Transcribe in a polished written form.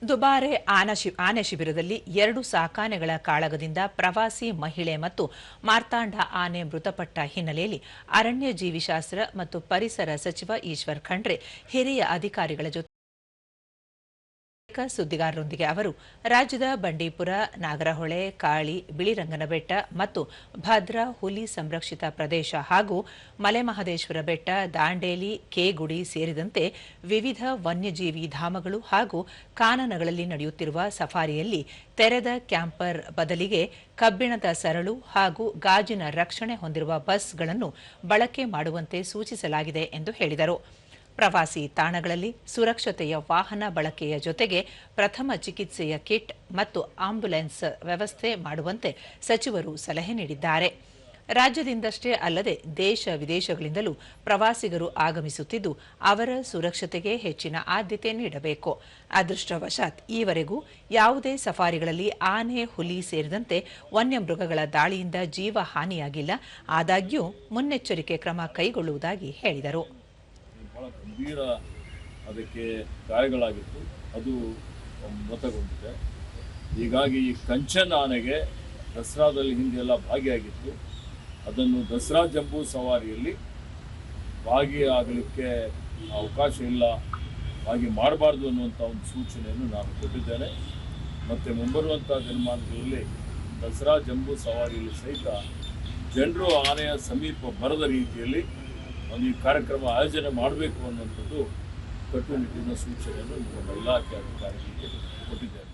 ದುಬಾರೆ ಆನೆ ಶಿಬಿರದಲ್ಲಿ 2 ಸಾಕಾನೆಗಳ ಕಾಳಗದಿಂದ ಪ್ರವಾಸಿ ಮಹಿಳೆ ಮತ್ತು ಮಾರ್ತಾಂಡ ಆನೆ ಮೃತಪಟ್ಟ ಹಿನ್ನೆಲೆಯಲ್ಲಿ ಅರಣ್ಯ ಜೀವಿಶಾಸ್ತ್ರ ಮತ್ತು ಪರಿಸರ ಸಚಿವ ಈಶ್ವರ್ ಖಂಡ್ರೆ ಹಿರಿಯ ಅಧಿಕಾರಿಗಳ ಜೊತೆ ಸುದ್ದಿಗಾರರೊಂದಿಗೆ ಅವರು ರಾಜ್ಯದ ಬಂಡೀಪುರ, ನಾಗರಹೊಳೆ, ಕಾಳಿ, ಬಿಳಿರಂಗನಬೆಟ್ಟ ಮತ್ತು ಭದ್ರಾ ಹುಲಿ ಸಂರಕ್ಷಿತ ಪ್ರದೇಶ ಹಾಗೂ ಮಲೆಮಹದೇಶ್ವರ ಬೆಟ್ಟ, ದಾಂಡೇಲಿ, ಕೆಗುಡಿ ಸೇರಿದಂತೆ ವಿವಿಧ ವನ್ಯಜೀವಿ ಧಾಮಗಳು ಹಾಗೂ ಕಾನನಗಳಲ್ಲಿ ನಡೆಯುತ್ತಿರುವ ಸಫಾರಿಯಲ್ಲಿ ತೆರೆದ ಕ್ಯಾಂಪರ್ ಬದಲಿಗೆ ಕಬ್ಬಿಣದ ಸರಳು ಹಾಗೂ ಗಾಜಿನ ರಕ್ಷಣೆ ಹೊಂದಿರುವ ಬಸ್ಗಳನ್ನು ಬಳಕೆ ಮಾಡುವಂತೆ ಸೂಚಿಸಲಾಗಿದೆ ಎಂದು ಹೇಳಿದರು. ಪ್ರವಾಸಿ ತಾಣಗಳಲ್ಲಿ ಸುರಕ್ಷತೆಯ ವಾಹನ ಬಳಕೆಯ ಜೊತೆಗೆ ಪ್ರಥಮ ಚಿಕಿತ್ಸೆಯ ಕಿಟ್ ಮತ್ತು ಆಂಬ್ಯುಲೆನ್ಸ್ ವ್ಯವಸ್ಥೆ ಮಾಡುವಂತೆ ಸಚಿವರು ಸಲಹೆ ನೀಡಿದ್ದಾರೆ. ರಾಜ್ಯದಿಂದಷ್ಟೇ ಅಲ್ಲದೆ ದೇಶ ವಿದೇಶಗಳಿಂದಲೂ ಪ್ರವಾಸಿಗರು ಆಗಮಿಸುತ್ತಿದ್ದು ಅವರ ಸುರಕ್ಷತೆಗೆ ಹೆಚ್ಚಿನ ಆದ್ಯತೆ ನೀಡಬೇಕು. ಅದೃಷ್ಟವಶಾತ್ ಈವರೆಗೂ ಯಾವುದೇ ಸಫಾರಿಗಳಲ್ಲಿ ಆನೆ, ಹುಲಿ ಸೇರಿದಂತೆ ವನ್ಯಮೃಗಗಳ ದಾಳಿಯಿಂದ ಜೀವ ಹಾನಿಯಾಗಿಲ್ಲ. ಆದಾಗ್ಯೂ ಮುನ್ನೆಚ್ಚರಿಕೆ ಕ್ರಮ ಕೈಗೊಳ್ಳುವುದಾಗಿ ಹೇಳಿದರು. ಬಹಳ ಗಂಭೀರ ಅದಕ್ಕೆ ಗಾಯಗಳಾಗಿತ್ತು, ಅದು ಮೃತಗೊಂಡಿದೆ. ಹೀಗಾಗಿ ಈ ಕಂಚನ್ ಆನೆಗೆ ದಸರಾದಲ್ಲಿ ಹಿಂದೆಲ್ಲ ಭಾಗಿಯಾಗಿತ್ತು. ಅದನ್ನು ದಸರಾ ಜಂಬೂ ಸವಾರಿಯಲ್ಲಿ ಭಾಗಿಯಾಗಲಿಕ್ಕೆ ಅವಕಾಶ ಇಲ್ಲ, ಭಾಗಿ ಮಾಡಬಾರ್ದು ಅನ್ನುವಂಥ ಒಂದು ಸೂಚನೆಯನ್ನು ನಾನು ಕೊಟ್ಟಿದ್ದೇನೆ. ಮತ್ತು ಮುಂಬರುವಂಥ ದಿನಮಾನಗಳಲ್ಲಿ ದಸರಾ ಜಂಬೂ ಸವಾರಿಯಲ್ಲಿ ಸಹಿತ ಜನರು ಆನೆಯ ಸಮೀಪ ಬರದ ರೀತಿಯಲ್ಲಿ ಒಂದು ಈ ಕಾರ್ಯಕ್ರಮ ಆಯೋಜನೆ ಮಾಡಬೇಕು ಅನ್ನುವಂಥದ್ದು ಕಟ್ಟುನಿಟ್ಟಿನ ಸೂಚನೆಯನ್ನು ನಮ್ಮ ಇಲಾಖೆ ಅಧಿಕಾರಿಗಳಿಗೆ ಕೊಟ್ಟಿದ್ದೇನೆ.